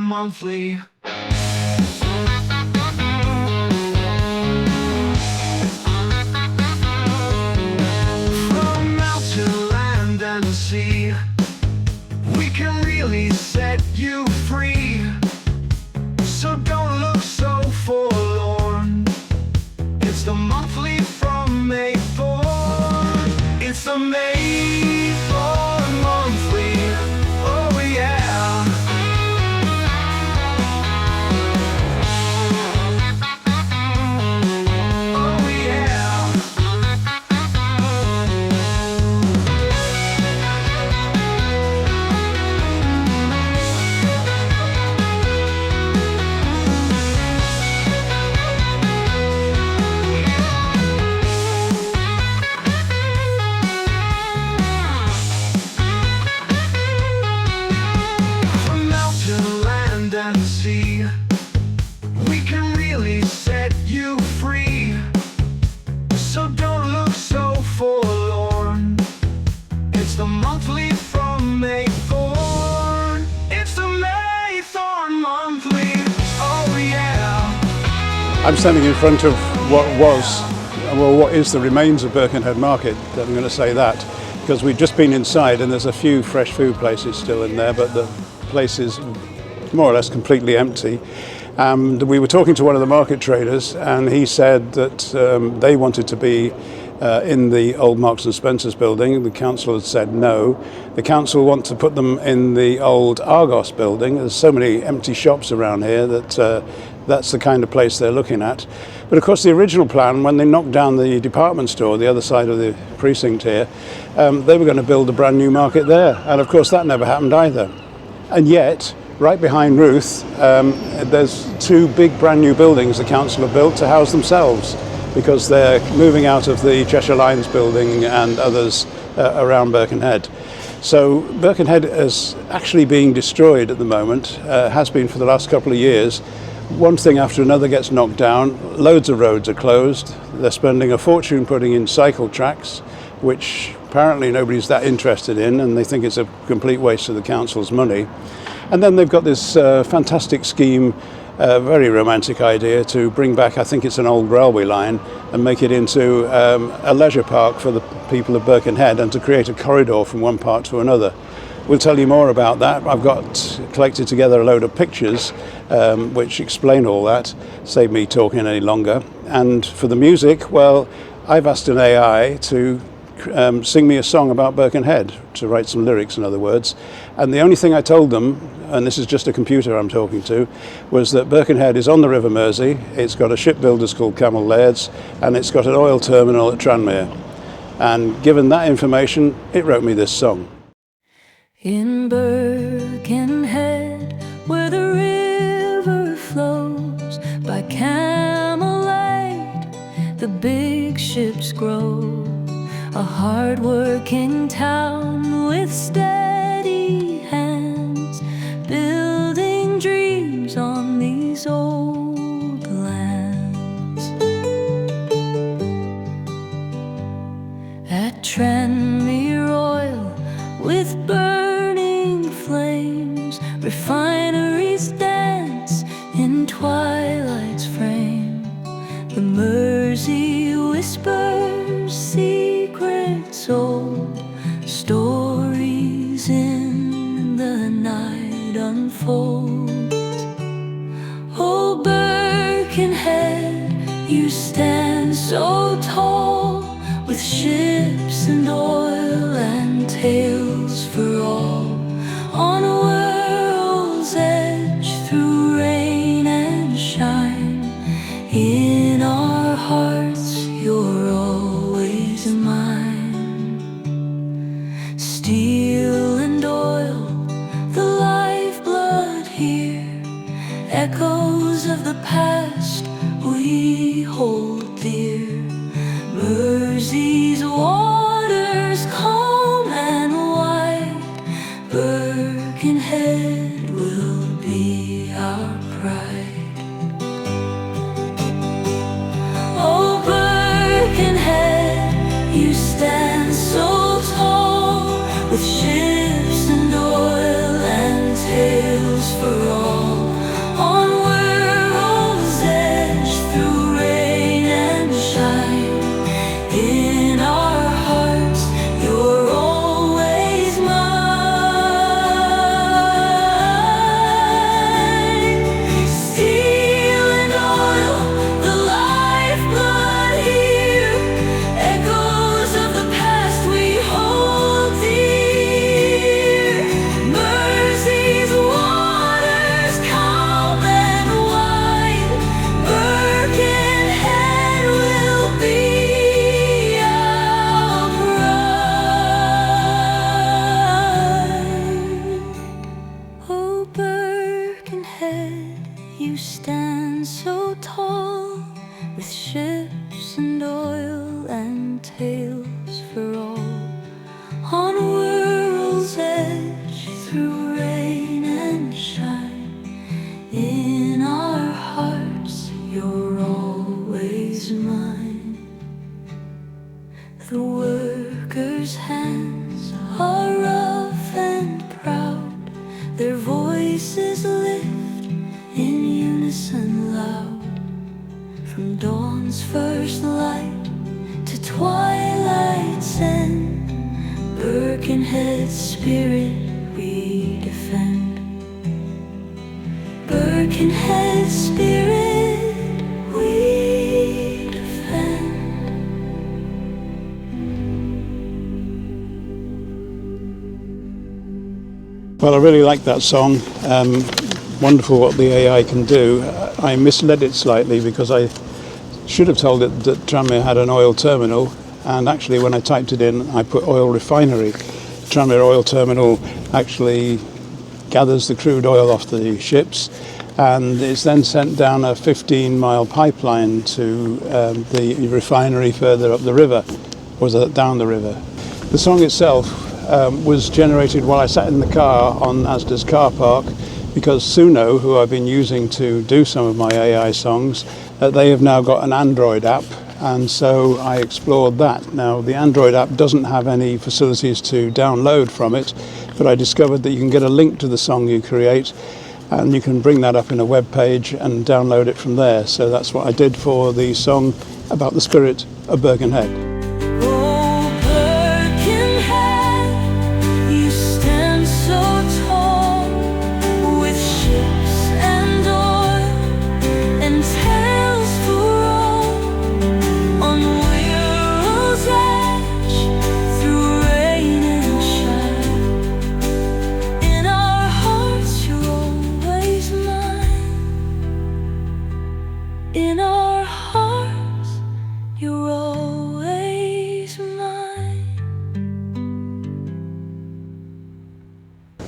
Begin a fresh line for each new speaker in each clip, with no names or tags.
monthly. From mountain, land and sea, we can really set you free. So don't look so forlorn. It's the monthly from Maythorn. It's the Maythorn monthly. Oh yeah. Oh yeah. And see, we can really set you free. So don't look so forlorn. It's the monthly from Maythorn. It's the Maythorn monthly. Oh yeah.
I'm standing in front of what is the remains of Birkenhead Market. I'm going to say that because we've just been inside and there's a few fresh food places still in there, but the place is more or less completely empty. We were talking to one of the market traders and he said that they wanted to be in the old Marks and Spencer's building. The council had said no. The council want to put them in the old Argos building. There's so many empty shops around here that that's the kind of place they're looking at. But of course the original plan, when they knocked down the department store, the other side of the precinct here, they were going to build a brand new market there. And of course that never happened either. And yet, right behind Ruth, there's two big brand new buildings the council have built to house themselves because they're moving out of the Cheshire Lines building and others around Birkenhead. So Birkenhead is actually being destroyed at the moment, has been for the last couple of years. One thing after another gets knocked down, loads of roads are closed. They're spending a fortune putting in cycle tracks, which apparently nobody's that interested in, and they think it's a complete waste of the council's money. And then they've got this fantastic scheme, very romantic idea to bring back, I think it's an old railway line, and make it into a leisure park for the people of Birkenhead and to create a corridor from one part to another. We'll tell you more about that. I've got collected together a load of pictures which explain all that, save me talking any longer. And for the music, well, I've asked an AI to sing me a song about Birkenhead, to write some lyrics in other words, and the only thing I told them, and this is just a computer I'm talking to, was that Birkenhead is on the River Mersey, it's got a shipbuilders called Camel Laird's, and it's got an oil terminal at Tranmere. And given that information, it wrote me this song.
In Birkenhead, where the river flows by Camel Laird, the big ships grow. A hard-working town with steady hands, building dreams on these old lands. At Tranmere oil with burning flames, refineries dance in twilight's frame. The Mersey whispers secrets old, stories in the night unfold. Oh, Birkenhead, you stand so tall, with ships and oil and tales for all. On a world's edge, through rain and shine, in our hearts you're always mine. Steel and oil, the lifeblood here, echoes of the past we hold dear. Mersey's waters calm and wide, Birkenhead will be our pride. Oh, Birkenhead, you stand so tall, with ships and oil and tales for all. you stand so tall, with ships and oil and tales for all. On a world's edge, through rain and shine, in our hearts you're always mine. The workers' hands are rough and proud, their voices lift in unison loud. From dawn's first light to twilight's end, Birkenhead spirit we defend. Birkenhead spirit we defend.
Well, I really like that song. Wonderful what the AI can do. I misled it slightly because I should have told it that Tranmere had an oil terminal, and actually when I typed it in I put oil refinery. Tranmere oil terminal actually gathers the crude oil off the ships, and it's then sent down a 15-mile pipeline to the refinery further up the river, or down the river. The song itself was generated while I sat in the car on Asda's car park, because Suno, who I've been using to do some of my AI songs, they have now got an Android app, and so I explored that. Now, the Android app doesn't have any facilities to download from it, but I discovered that you can get a link to the song you create, and you can bring that up in a web page and download it from there. So that's what I did for the song about the spirit of Birkenhead.
Oh, Birkenhead, you stand so tall, with ships and oil and tales for all. On Wirral's edge, through rain and shine, in our hearts you're always mine. In our hearts you're always mine.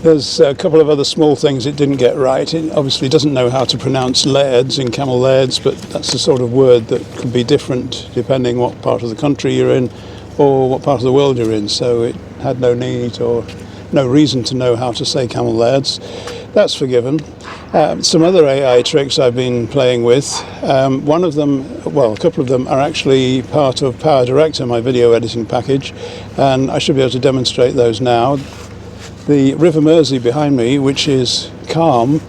There's a couple of other small things it didn't get right. It obviously doesn't know how to pronounce lairds in camel lairds, but that's the sort of word that could be different depending what part of the country you're in or what part of the world you're in. So it had no need or no reason to know how to say camel lairds. That's forgiven. Some other AI tricks I've been playing with. One of them, well, a couple of them are actually part of Power Director, my video editing package, and I should be able to demonstrate those now. The River Mersey behind me, which is calm,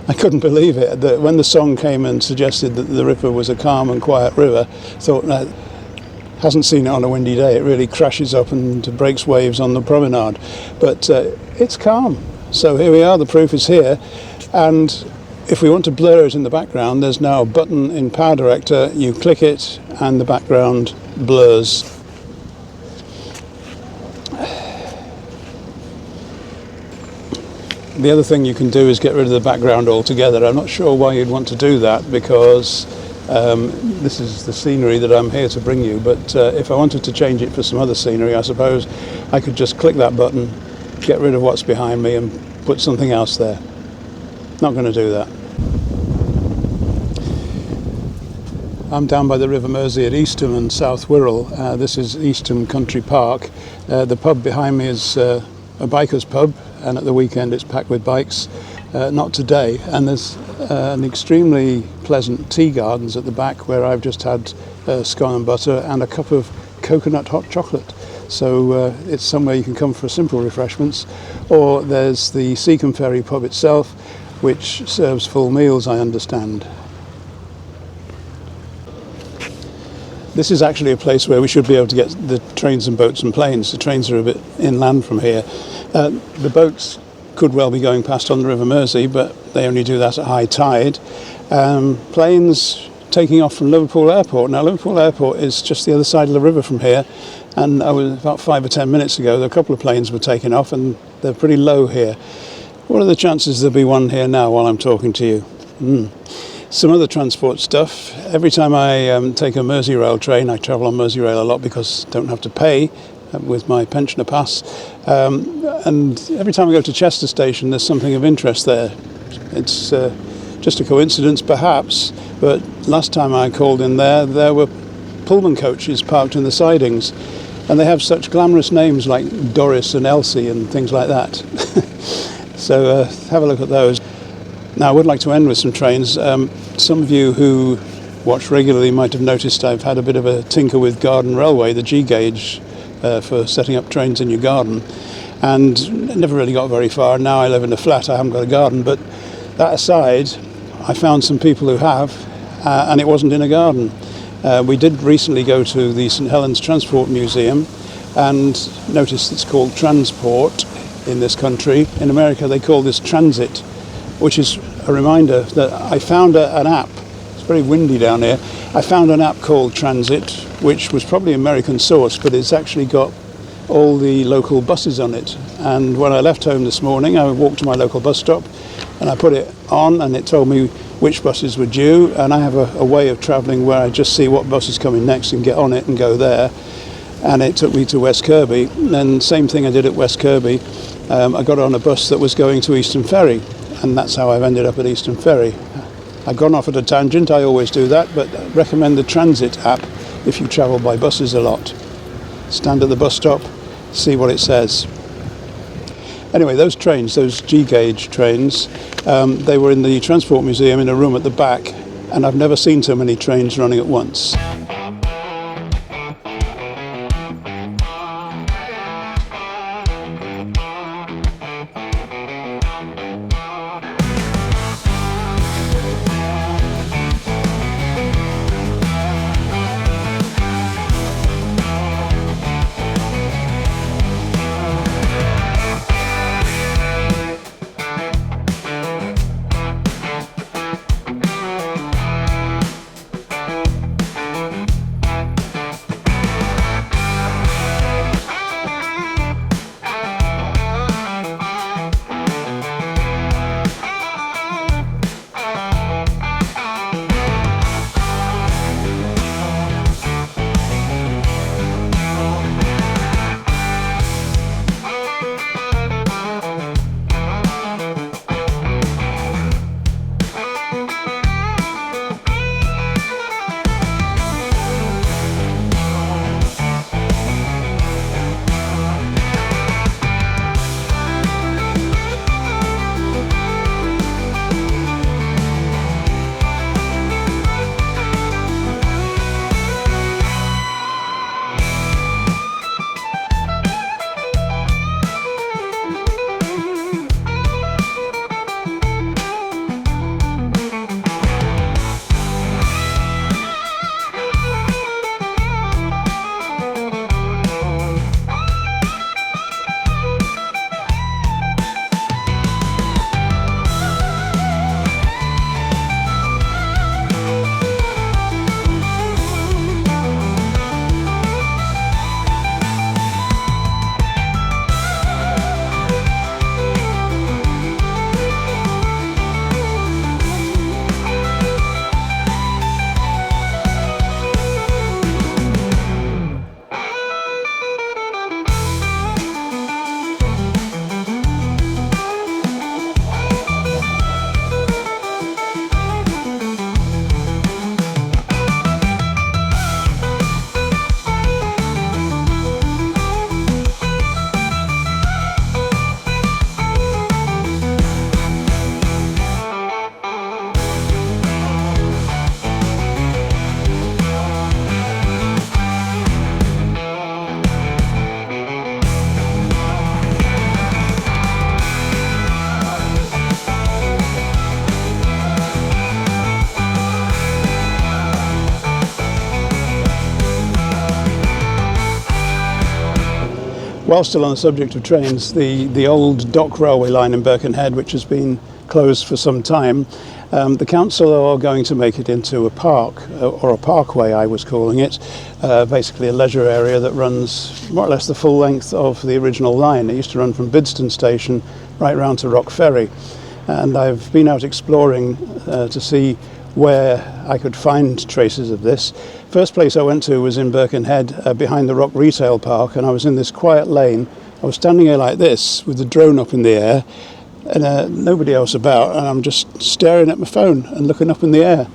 I couldn't believe it. When the song came and suggested that the river was a calm and quiet river, I thought, no, hasn't seen it on a windy day. It really crashes up and breaks waves on the promenade. But it's calm. So here we are, the proof is here. And if we want to blur it in the background, there's now a button in Power Director. You click it and the background blurs. The other thing you can do is get rid of the background altogether. I'm not sure why you'd want to do that, because this is the scenery that I'm here to bring you, but if I wanted to change it for some other scenery, I suppose I could just click that button, get rid of what's behind me and put something else there. Not going to do that. I'm down by the River Mersey at Eastham and South Wirral. This is Eastham Country Park. The pub behind me is a biker's pub, and at the weekend it's packed with bikes. Not today, and there's an extremely pleasant tea gardens at the back where I've just had scone and butter and a cup of coconut hot chocolate. So it's somewhere you can come for simple refreshments. Or there's the Seacombe Ferry pub itself, which serves full meals, I understand. This is actually a place where we should be able to get the trains and boats and planes. The trains are a bit inland from here. The boats could well be going past on the River Mersey, but they only do that at high tide. Planes taking off from Liverpool Airport. Now, Liverpool Airport is just the other side of the river from here, and I was about 5 or 10 minutes ago, a couple of planes were taking off, and they're pretty low here. What are the chances there'll be one here now while I'm talking to you? Some other transport stuff. Every time I take a Merseyrail train, I travel on Merseyrail a lot because I don't have to pay with my pensioner pass. And every time I go to Chester Station, there's something of interest there. It's Just a coincidence perhaps, but last time I called in there were Pullman coaches parked in the sidings, and they have such glamorous names like Doris and Elsie and things like that. So have a look at those. Now I would like to end with some trains. Some of you who watch regularly might have noticed I've had a bit of a tinker with Garden Railway, the G gauge, for setting up trains in your garden, and never really got very far. Now I live in a flat, I haven't got a garden, but that aside, I found some people who have, and it wasn't in a garden. We did recently go to the St Helens Transport Museum and noticed it's called transport in this country. In America they call this transit, which is a reminder that I found an app. It's very windy down here. I found an app called Transit, which was probably American source, but it's actually got all the local buses on it. And when I left home this morning, I walked to my local bus stop and I put it on, and it told me which buses were due, and I have a way of travelling where I just see what bus is coming next and get on it and go there. And it took me to West Kirby, and same thing I did at West Kirby. I got on a bus that was going to Eastern Ferry, and that's how I've ended up at Eastern Ferry. I've gone off at a tangent, I always do that, but I recommend the Transit app if you travel by buses a lot. Stand at the bus stop, see what it says. Anyway, those trains, those G-gauge trains, they were in the Transport Museum in a room at the back, and I've never seen so many trains running at once. While still on the subject of trains, the old dock railway line in Birkenhead, which has been closed for some time, the council are going to make it into a park, or a parkway I was calling it, basically a leisure area that runs more or less the full length of the original line. It used to run from Bidston Station right round to Rock Ferry, and I've been out exploring to see where I could find traces of this. First place I went to was in Birkenhead, behind the Rock Retail Park, and I was in this quiet lane. I was standing here like this with the drone up in the air, and nobody else about, and I'm just staring at my phone and looking up in the air.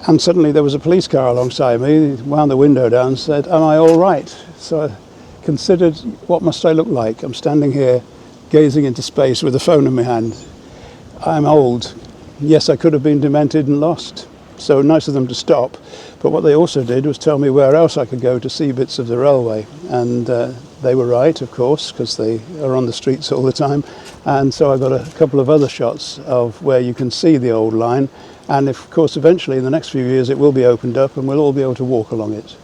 And suddenly there was a police car alongside me, wound the window down and said, "Am I all right?" So I considered, what must I look like? I'm standing here gazing into space with a phone in my hand. I'm old. Yes, I could have been demented and lost. So nice of them to stop. But what they also did was tell me where else I could go to see bits of the railway. And they were right, of course, because they are on the streets all the time. And so I got a couple of other shots of where you can see the old line. And of course, eventually in the next few years, it will be opened up and we'll all be able to walk along it.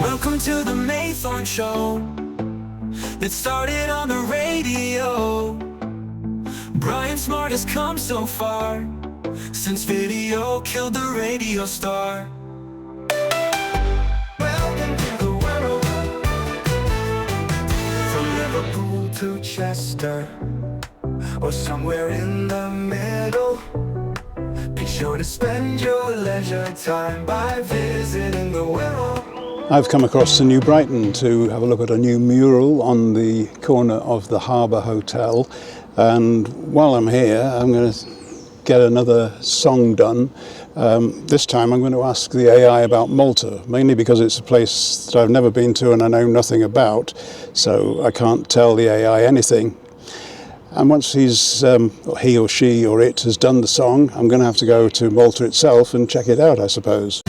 Welcome to the Maythorn show that started on the radio. Brian Smart has come so far since video killed the radio star. Welcome to the world, from Liverpool to Chester, or somewhere in the middle. Be sure to spend your leisure time by visiting the Wirral.
I've come across to New Brighton to have a look at a new mural on the corner of the Harbour Hotel, and while I'm here I'm going to get another song done. This time I'm going to ask the AI about Malta, mainly because it's a place that I've never been to and I know nothing about, so I can't tell the AI anything. And once he or she or it has done the song, I'm going to have to go to Malta itself and check it out, I suppose.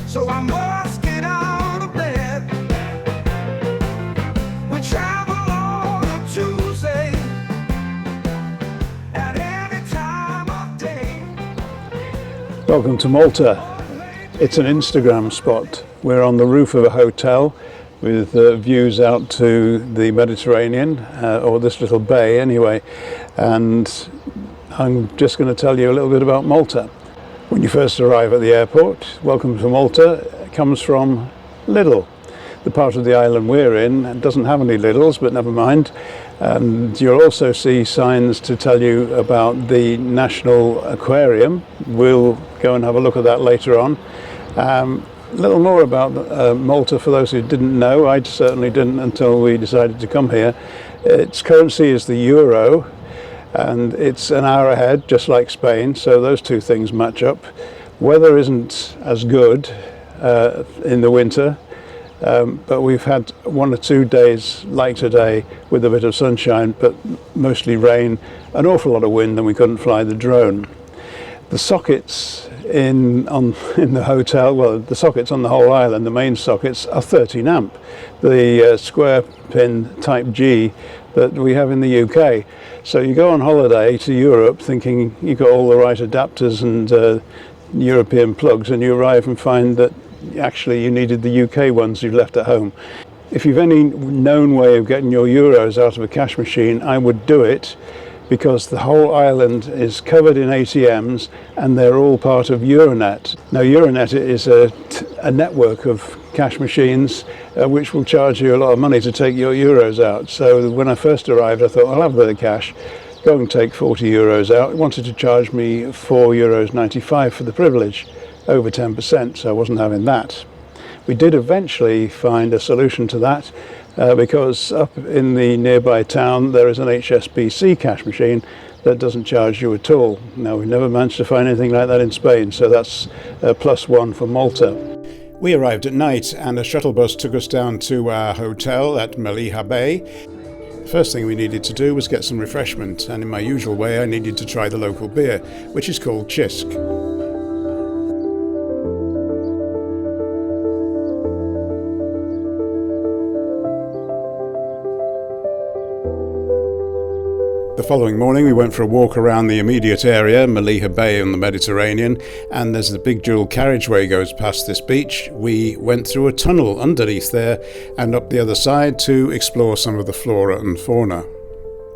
So I must get out of bed. We travel on a Tuesday at any time of day.
Welcome to Malta. It's an Instagram spot. We're on the roof of a hotel with views out to the Mediterranean, or this little bay anyway, and I'm just going to tell you a little bit about Malta. When you first arrive at the airport, welcome to Malta comes from Lidl. The part of the island we're in doesn't have any Lidls, but never mind. And you'll also see signs to tell you about the National Aquarium. We'll go and have a look at that later on. A little more about Malta for those who didn't know. I certainly didn't until we decided to come here. Its currency is the euro, and it's an hour ahead, just like Spain, so those two things match up. Weather isn't as good in the winter, but we've had 1 or 2 days like today with a bit of sunshine, but mostly rain, an awful lot of wind, and we couldn't fly the drone. The sockets in the hotel, well, the sockets on the whole island, the main sockets, are 13 amp. The square pin type G that we have in the UK. So you go on holiday to Europe thinking you've got all the right adapters and European plugs, and you arrive and find that actually you needed the UK ones you left at home. If you've any known way of getting your euros out of a cash machine, I would do it, because the whole island is covered in ATMs and they're all part of Euronet. Now Euronet is a network of cash machines which will charge you a lot of money to take your euros out. So when I first arrived I thought, I'll have a bit of cash, go and take 40 euros out. It wanted to charge me €4.95 for the privilege, over 10%, so I wasn't having that. We did eventually find a solution to that, because up in the nearby town there is an HSBC cash machine that doesn't charge you at all. Now, we never managed to find anything like that in Spain, so that's +1 for Malta. We arrived at night and a shuttle bus took us down to our hotel at Melilla Bay. First thing we needed to do was get some refreshment, and in my usual way I needed to try the local beer, which is called Chisk. The following morning we went for a walk around the immediate area, Melilla Bay on the Mediterranean, and there's the big dual carriageway goes past this beach. We went through a tunnel underneath there and up the other side to explore some of the flora and fauna.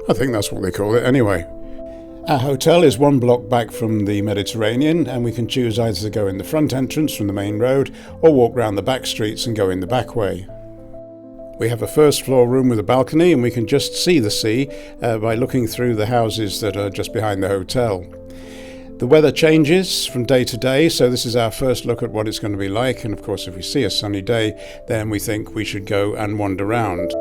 I think that's what they call it anyway. Our hotel is 1 block back from the Mediterranean, and we can choose either to go in the front entrance from the main road or walk round the back streets and go in the back way. We have a first floor room with a balcony, and we can just see the sea by looking through the houses that are just behind the hotel. The weather changes from day to day, so this is our first look at what it's going to be like, and of course if we see a sunny day then we think we should go and wander round.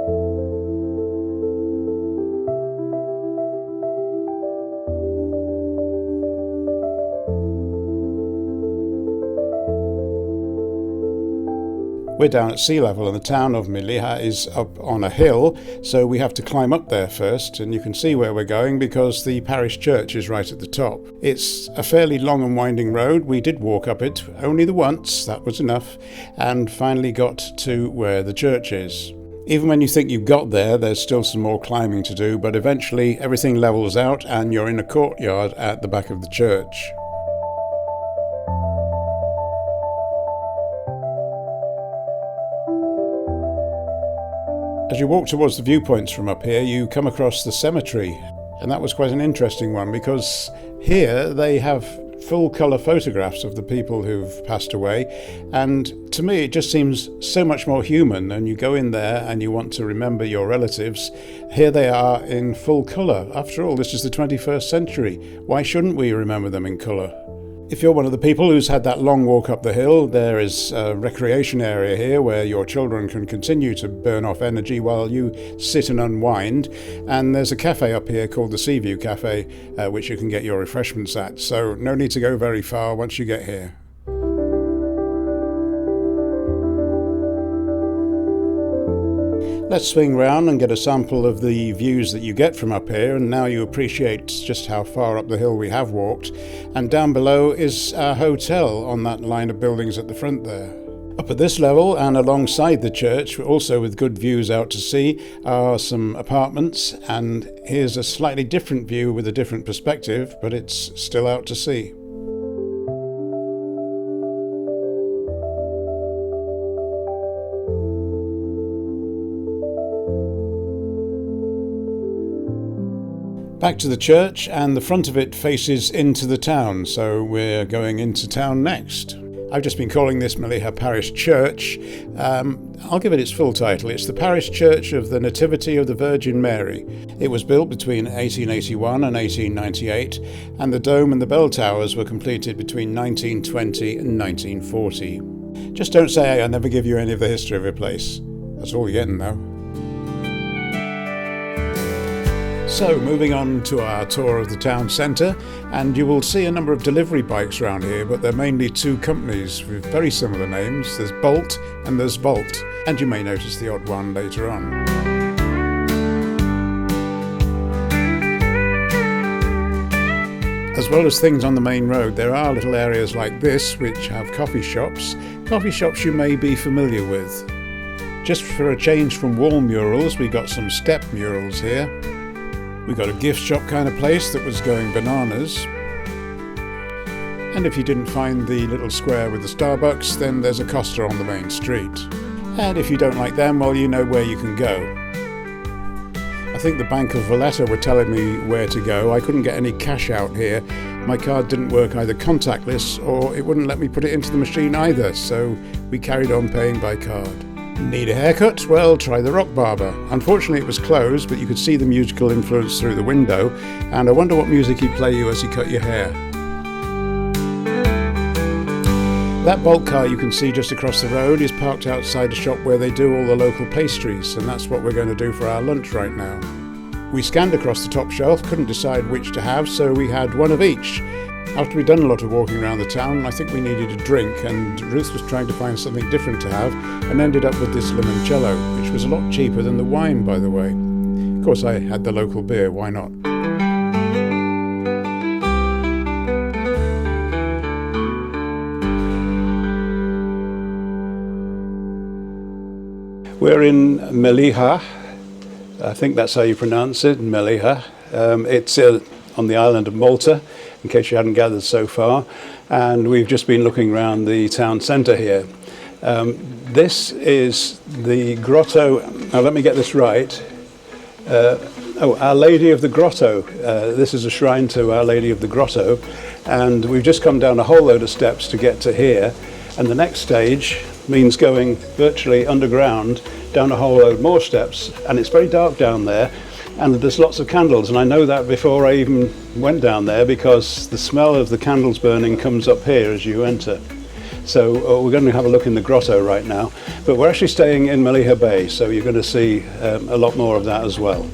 We're down at sea level, and the town of Melilla is up on a hill, so we have to climb up there first, and you can see where we're going because the parish church is right at the top. It's a fairly long and winding road. We did walk up it only the once, that was enough, and finally got to where the church is. Even when you think you've got there, there's still some more climbing to do, but eventually everything levels out and you're in a courtyard at the back of the church. As you walk towards the viewpoints from up here, you come across the cemetery, and that was quite an interesting one because here they have full colour photographs of the people who've passed away, and to me it just seems so much more human. And you go in there and you want to remember your relatives. Here they are in full colour. After all, this is the 21st century. Why shouldn't we remember them in colour? If you're one of the people who's had that long walk up the hill, there is a recreation area here where your children can continue to burn off energy while you sit and unwind. And there's a cafe up here called the Seaview Cafe, which you can get your refreshments at. So no need to go very far once you get here. Let's swing round and get a sample of the views that you get from up here, and now you appreciate just how far up the hill we have walked. And down below is our hotel on that line of buildings at the front there. Up at this level and alongside the church, also with good views out to sea, are some apartments, and here's a slightly different view with a different perspective, but it's still out to sea. Back to the church, and the front of it faces into the town, so we're going into town next. I've just been calling this Melilla Parish Church. I'll give it its full title. It's the Parish Church of the Nativity of the Virgin Mary. It was built between 1881 and 1898, and the dome and the bell towers were completed between 1920 and 1940. Just don't say I never give you any of the history of your place. That's all you're getting though. So, moving on to our tour of the town centre, and you will see a number of delivery bikes around here, but they're mainly two companies with very similar names. There's Bolt and there's Volt, and you may notice the odd one later on. As well as things on the main road, there are little areas like this which have coffee shops you may be familiar with. Just for a change from wall murals, we got some step murals here. We got a gift shop kind of place that was going bananas. And if you didn't find the little square with the Starbucks, then there's a Costa on the main street. And if you don't like them, well, you know where you can go. I think the Bank of Valletta were telling me where to go. I couldn't get any cash out here. My card didn't work either contactless, or it wouldn't let me put it into the machine either, so we carried on paying by card. Need a haircut? Well, try the Rock Barber. Unfortunately it was closed, but you could see the musical influence through the window, and I wonder what music he'd play you as he cut your hair. That Bolt car you can see just across the road is parked outside a shop where they do all the local pastries, and that's what we're going to do for our lunch right now. We scanned across the top shelf, couldn't decide which to have, so we had one of each. After we'd done a lot of walking around the town, I think we needed a drink, and Ruth was trying to find something different to have and ended up with this limoncello, which was a lot cheaper than the wine, by the way. Of course, I had the local beer, why not? We're in Melilla. I think that's how you pronounce it, Melilla. It's on the island of Malta, in case you hadn't gathered so far, and we've just been looking around the town centre here. This is the grotto. Now let me get this right. Oh, Our Lady of the Grotto. This is a shrine to Our Lady of the Grotto, and we've just come down a whole load of steps to get to here, and the next stage means going virtually underground down a whole load more steps, and it's very dark down there, and there's lots of candles, and I know that before I even went down there because the smell of the candles burning comes up here as you enter. So we're going to have a look in the grotto right now, but we're actually staying in Maliha Bay, so you're going to see a lot more of that as well.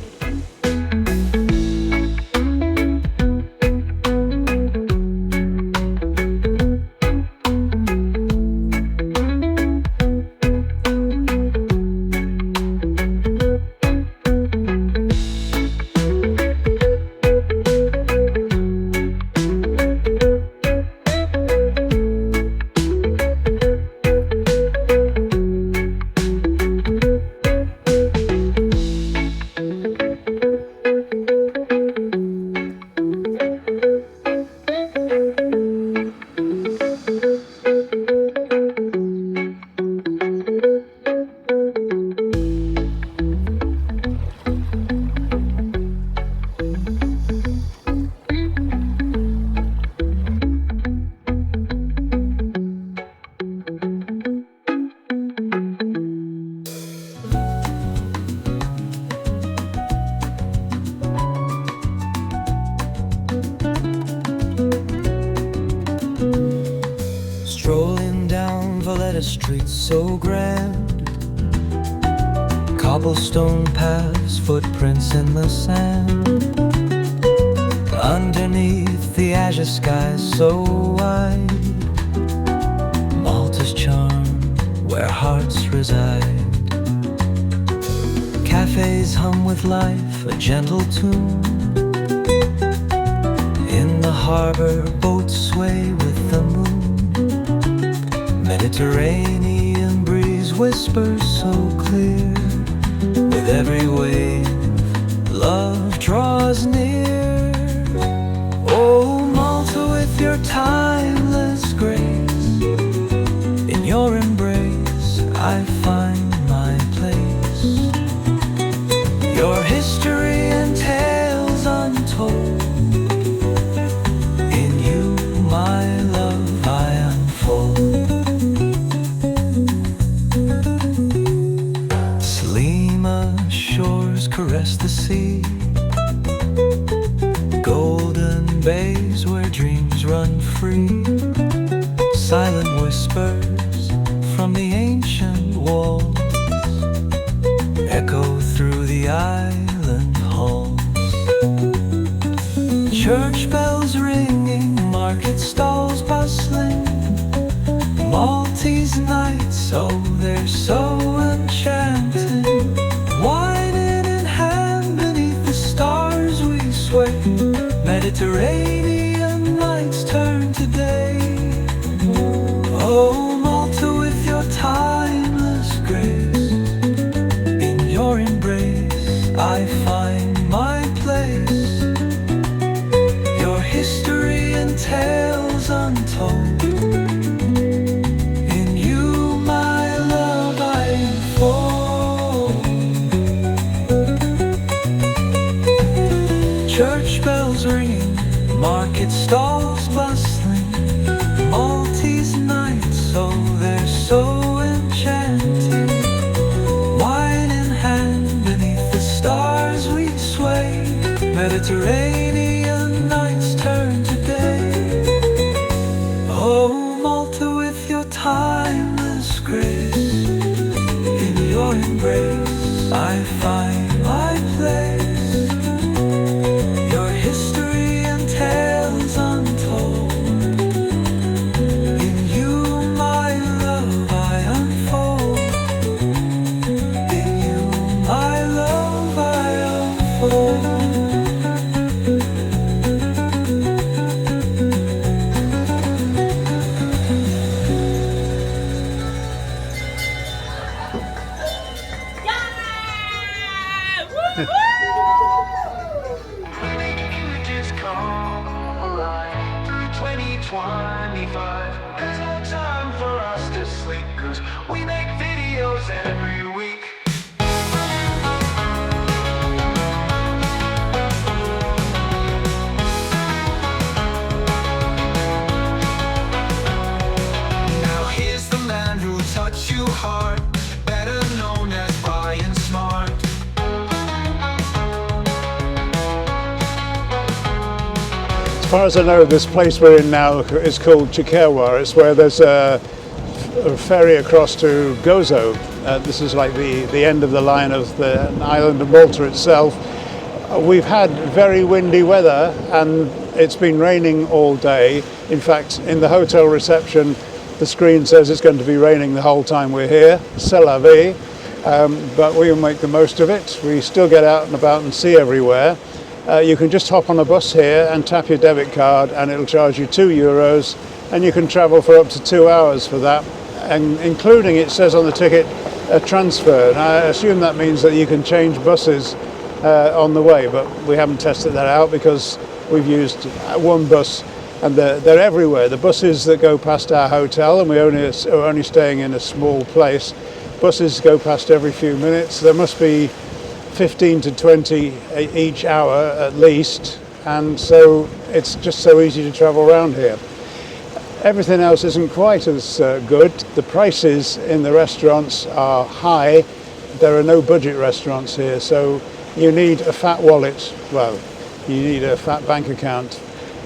Streets so grand, cobblestone paths, footprints in the sand. Underneath the azure sky so wide, Malta's charm, where hearts reside. Cafes hum with life, a gentle tune. In the harbor, boats sway with the moon. Mediterranean breeze whispers so clear. With every wave, love draws near. Oh, Malta, with your timeless grace, in your embrace I find my place. Your history and tales untold, in you my love I unfold. Shores caress the sea, golden bays where dreams run free. Silent whispers from the ancient walls echo through the island halls. Church bells ringing, market stalls bustling. Maltese nights, oh, they're so enchanting. Wine in hand beneath the stars we sway. Mediterranean nights turn to day. Oh, Malta, with your timeless grace, in your embrace I find my place. Your history and tales untold, in you my love I unfold. Church bells ringing, market stalls bustling. Maltese nights, oh, they're so enchanting. Wine in hand beneath the stars we sway. Mediterranean nights turn to day. Oh, Malta, with your timeless grace, in your embrace I find my place. Your history and tales untold, in you my love I unfold. In you my love I unfold. Just come alive through 2025. There's no time for us to sleep, 'cause we make videos every week.
far as I know, this place we're in now is called Chikerwa. It's where there's a ferry across to Gozo. This is like the end of the line of the island of Malta itself. We've had very windy weather and it's been raining all day. In fact, in the hotel reception, the screen says it's going to be raining the whole time we're here. C'est la vie. But we will make the most of it. We still get out and about and see everywhere. You can just hop on a bus here and tap your debit card and it'll charge you €2 and you can travel for up to 2 hours for that, and including, it says on the ticket, a transfer. And I assume that means that you can change buses on the way, but we haven't tested that out because we've used one bus and they're everywhere. The buses that go past our hotel, and are only staying in a small place, buses go past every few minutes. There must be 15 to 20 each hour at least, and so it's just so easy to travel around here. Everything else isn't quite as good. The prices in the restaurants are high. There are no budget restaurants here, so you need a fat wallet. Well, you need a fat bank account.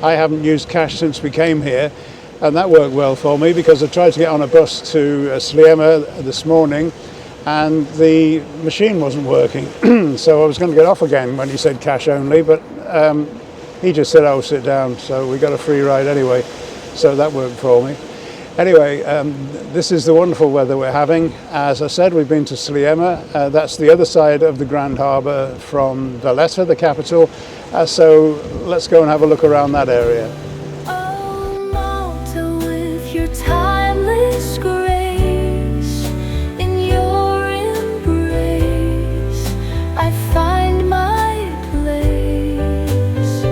I haven't used cash since we came here, and that worked well for me because I tried to get on a bus to Sliema this morning and the machine wasn't working. So I was going to get off again when he said cash only, but he just said, "Oh, sit down." So we got a free ride anyway, so that worked for me. Anyway, this is the wonderful weather we're having. As I said, we've been to Sliema. That's the other side of the Grand Harbour from Valletta, the capital. So let's go and have a look around that area.
Oh, Malta, with your timeless grace, in your embrace, I find my place.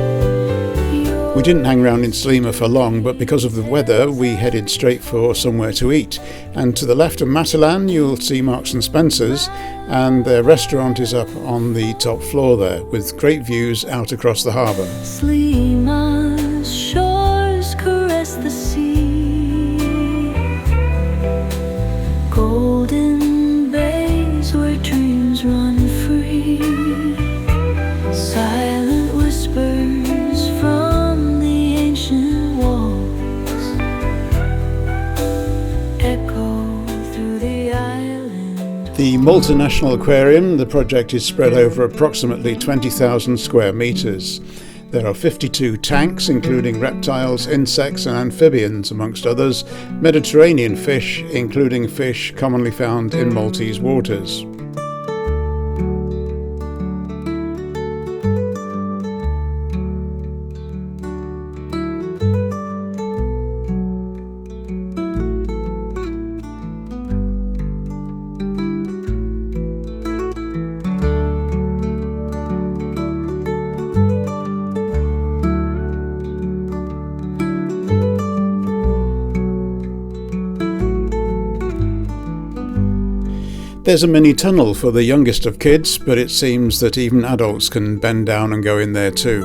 We didn't hang around in Sliema for long, but because of the weather we headed straight for somewhere to eat. And to the left of Matalan you'll see Marks and Spencer's, and their restaurant is up on the top floor there with great views out across the harbour.
Sliema's shores caress the sea, golden bays where dreams run free, silent whispers from the ancient walls echo through the island.
The Malta National Aquarium, the project is spread over approximately 20,000 square metres. There are 52 tanks, including reptiles, insects and amphibians, amongst others, Mediterranean fish, including fish commonly found in Maltese waters. There's a mini tunnel for the youngest of kids, but it seems that even adults can bend down and go in there too.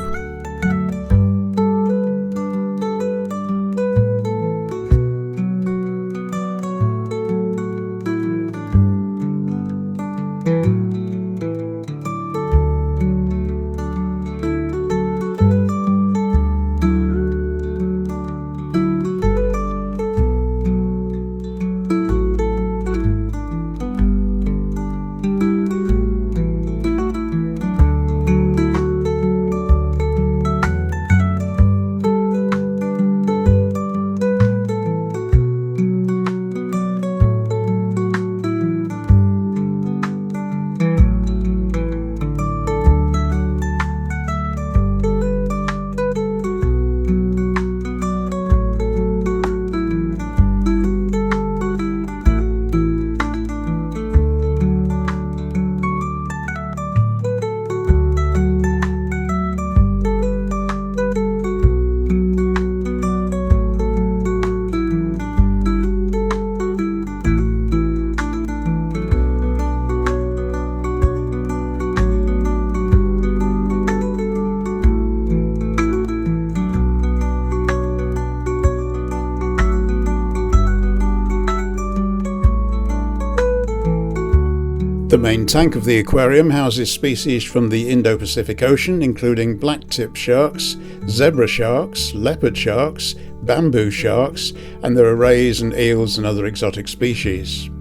The main tank of the aquarium houses species from the Indo-Pacific Ocean, including black-tip sharks, zebra sharks, leopard sharks, bamboo sharks, and there are rays and eels and other exotic species.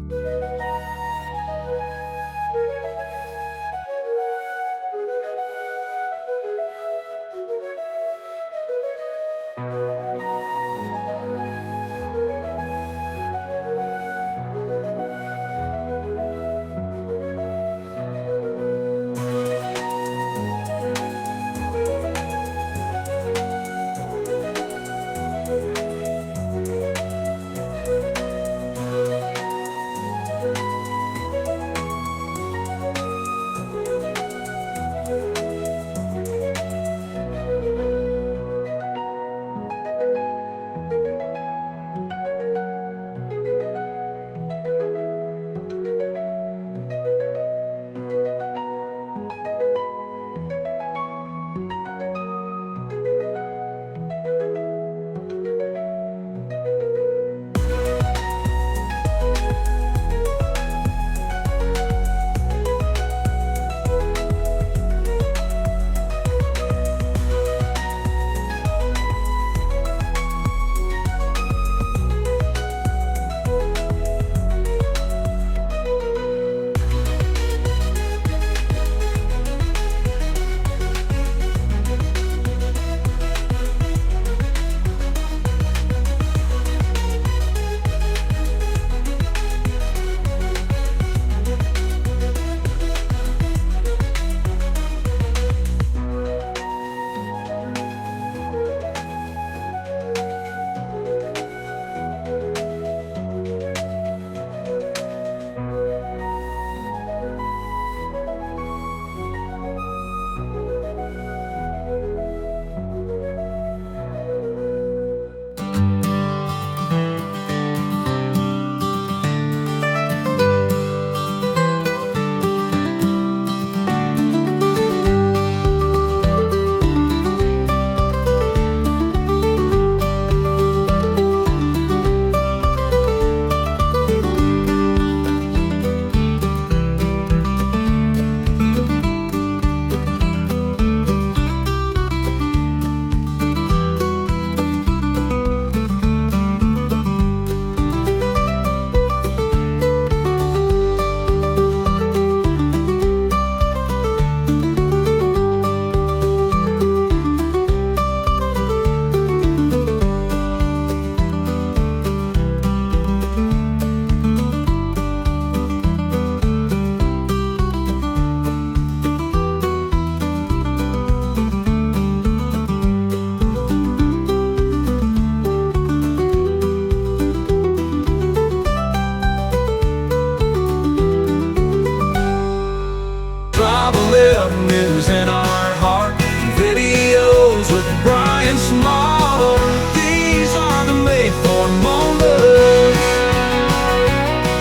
News in our heart, videos with Brian Smart. These are the Maythorn moments.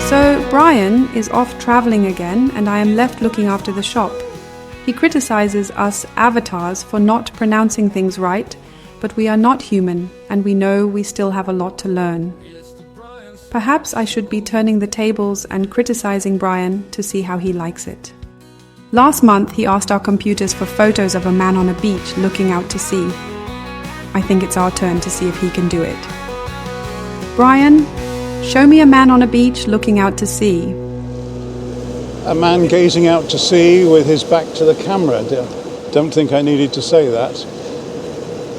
So Brian is off travelling again, and I am left looking after the shop. He criticises us avatars for not pronouncing things right, but we are not human, and we know we still have a lot to learn. Perhaps I should be turning the tables and criticising Brian to see how he likes it. Last month he asked our computers for photos of a man on a beach looking out to sea. I think it's our turn to see if he can do it. Brian, show me a man on a beach looking out to sea.
A man gazing out to sea with his back to the camera. Don't think I needed to say that.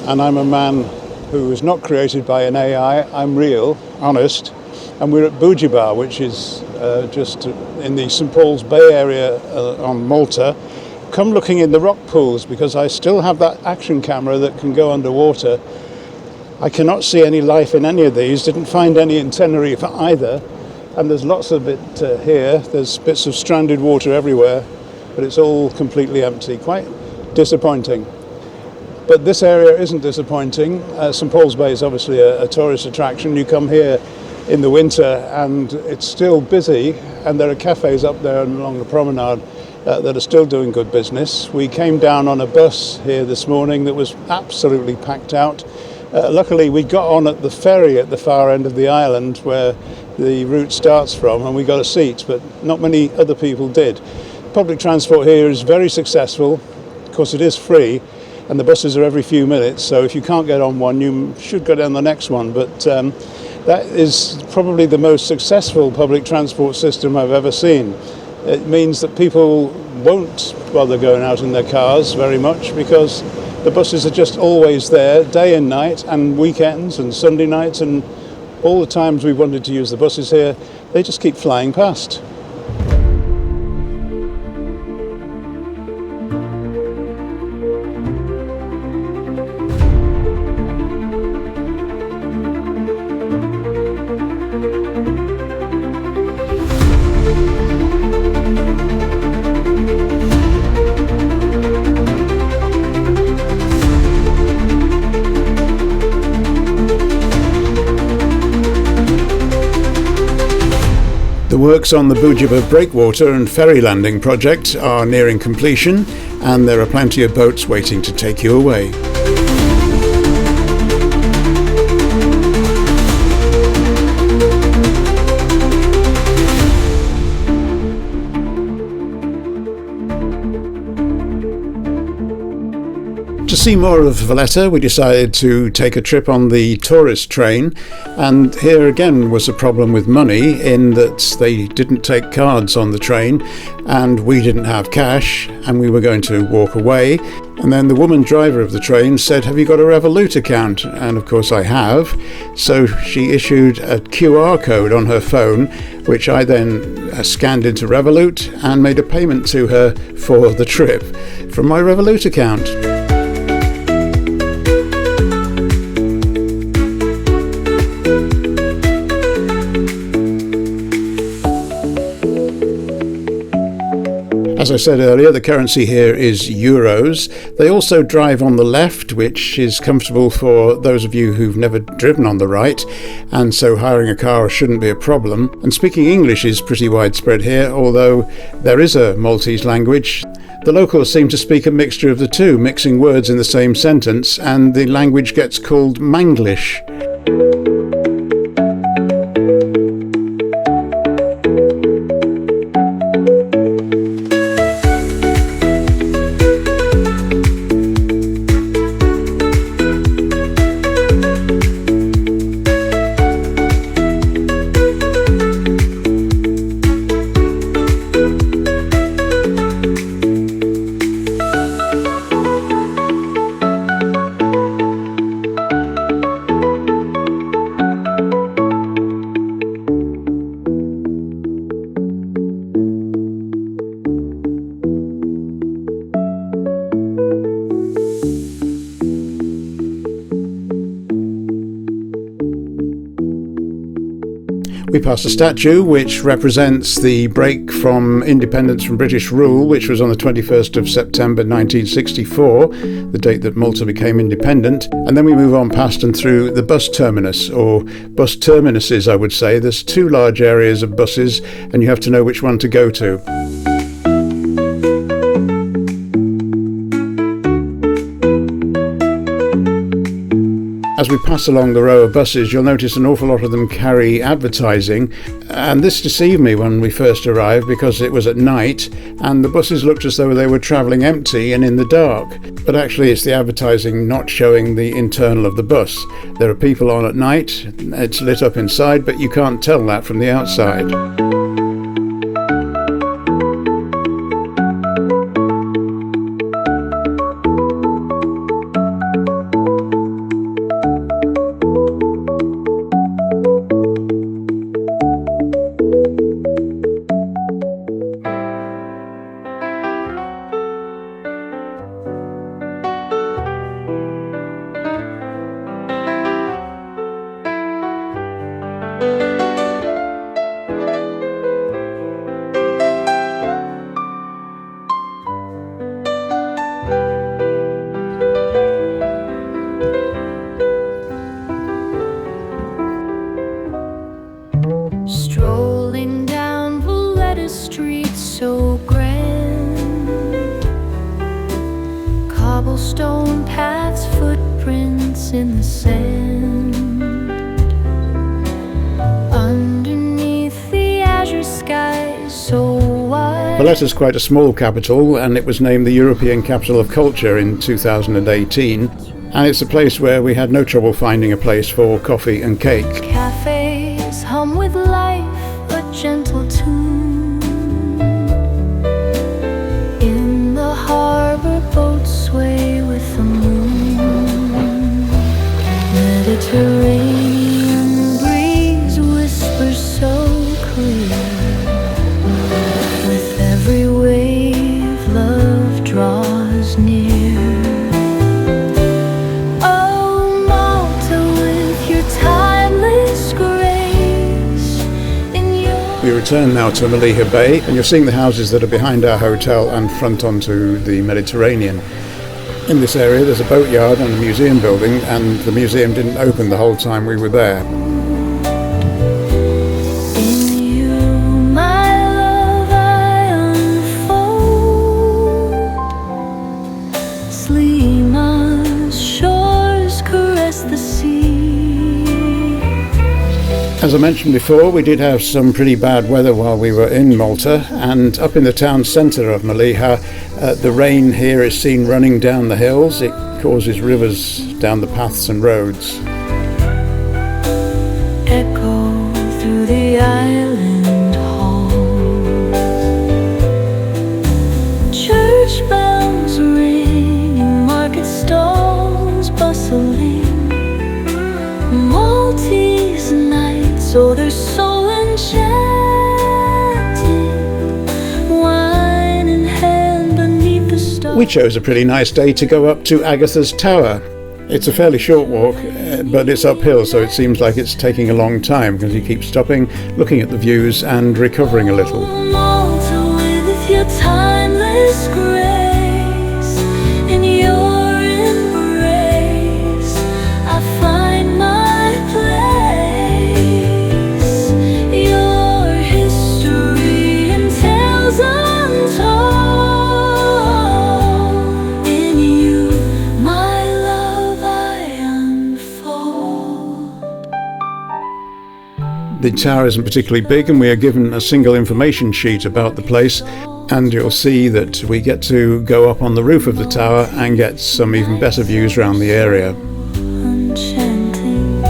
And I'm a man who was not created by an AI. I'm real, honest. And we're at Bujibar, which is just in the St Paul's Bay area on Malta. Come looking in the rock pools, because I still have that action camera that can go underwater. I cannot see any life in any of these, didn't find any in Tenerife either. And there's lots of it here. There's bits of stranded water everywhere, but it's all completely empty. Quite disappointing. But this area isn't disappointing. St Paul's Bay is obviously a tourist attraction. You come here in the winter and it's still busy, and there are cafes up there and along the promenade that are still doing good business. We came down on a bus here this morning that was absolutely packed out. Luckily we got on at the ferry at the far end of the island, where the route starts from, and we got a seat, but not many other people did. Public transport here is very successful. Of course, it is free, and the buses are every few minutes, so if you can't get on one, you should go down the next one. But that is probably the most successful public transport system I've ever seen. It means that people won't bother going out in their cars very much, because the buses are just always there, day and night, and weekends and Sunday nights, and all the times we've wanted to use the buses here, they just keep flying past. The works on the Bujiba breakwater and ferry landing project are nearing completion, and there are plenty of boats waiting to take you away. To see more of Valletta, we decided to take a trip on the tourist train, and here again was a problem with money, in that they didn't take cards on the train and we didn't have cash, and we were going to walk away. And then the woman driver of the train said, "Have you got a Revolut account?" And of course I have. So she issued a QR code on her phone, which I then scanned into Revolut and made a payment to her for the trip from my Revolut account. As I said earlier, the currency here is euros. They also drive on the left, which is comfortable for those of you who've never driven on the right, and so hiring a car shouldn't be a problem. And speaking English is pretty widespread here, although there is a Maltese language. The locals seem to speak a mixture of the two, mixing words in the same sentence, and the language gets called Manglish. We passed a statue which represents the break from independence from British rule, which was on the 21st of September 1964, the date that Malta became independent. And then we move on past and through the bus terminus, or bus terminuses I would say. There's two large areas of buses and you have to know which one to go to. As we pass along the row of buses, you'll notice an awful lot of them carry advertising, and this deceived me when we first arrived because it was at night and the buses looked as though they were travelling empty and in the dark. But actually it's the advertising not showing the internal of the bus. There are people on at night, it's lit up inside, but you can't tell that from the outside.
Strolling down Valletta Street so grand, cobblestone paths, footprints in the sand. Underneath
Valletta's quite a small capital, and it was named the European Capital of Culture in 2018. And it's a place where we had no trouble finding a place for coffee and cake.
Cafes hum with life, a gentle tune. In the harbor, boats sway with the moon. Mediterranean breeze whispers so clear. With every wave, love draws near. Oh, Malta, with your timeless grace.
We return now to Malta Bay, and you're seeing the houses that are behind our hotel and front onto the Mediterranean. In this area there's a boatyard and a museum building, and the museum didn't open the whole time we were there.
In you, my love, I unfold. Slima's shores caress the sea.
As I mentioned before, we did have some pretty bad weather while we were in Malta, and up in the town centre of Malta, the rain here is seen running down the hills. It causes rivers down the paths and roads.
Echo through the island halls. Church bells ring and market stalls bustling. Maltese nights, oh, they're so enchanting. Wine in hand beneath the stars.
We chose a pretty nice day to go up to Agatha's Tower. It's a fairly short walk, but it's uphill, so it seems like it's taking a long time because you keep stopping, looking at the views and recovering a little.
Malta, with your timeless grace, in your embrace, I find my place. Your history and tales untold. In you, my love, I unfold.
The tower isn't particularly big, and we are given a single information sheet about the place, and you'll see that we get to go up on the roof of the tower and get some even better views around the area.
Enchanting,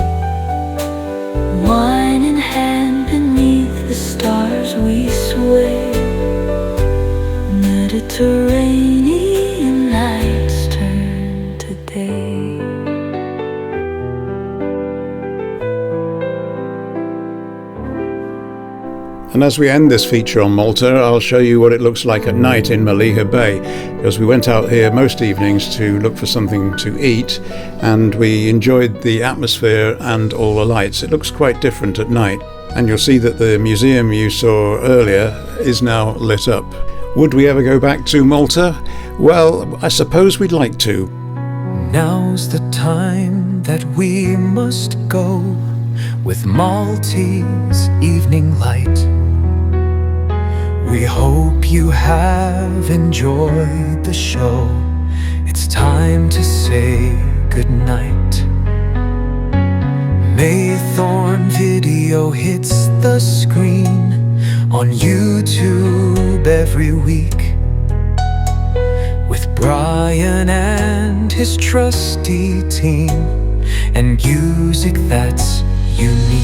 wine in hand beneath the stars we sway. Mediterranean nights turn to day.
And as we end this feature on Malta, I'll show you what it looks like at night in Malta Bay, because we went out here most evenings to look for something to eat, and we enjoyed the atmosphere and all the lights. It looks quite different at night, and you'll see that the museum you saw earlier is now lit up. Would we ever go back to Malta? Well, I suppose we'd like to.
Now's the time that we must go with Maltese evening light. We hope you have enjoyed the show. It's time to say goodnight. Maythorn video hits the screen on YouTube every week, with Brian and his trusty team, and music that's unique.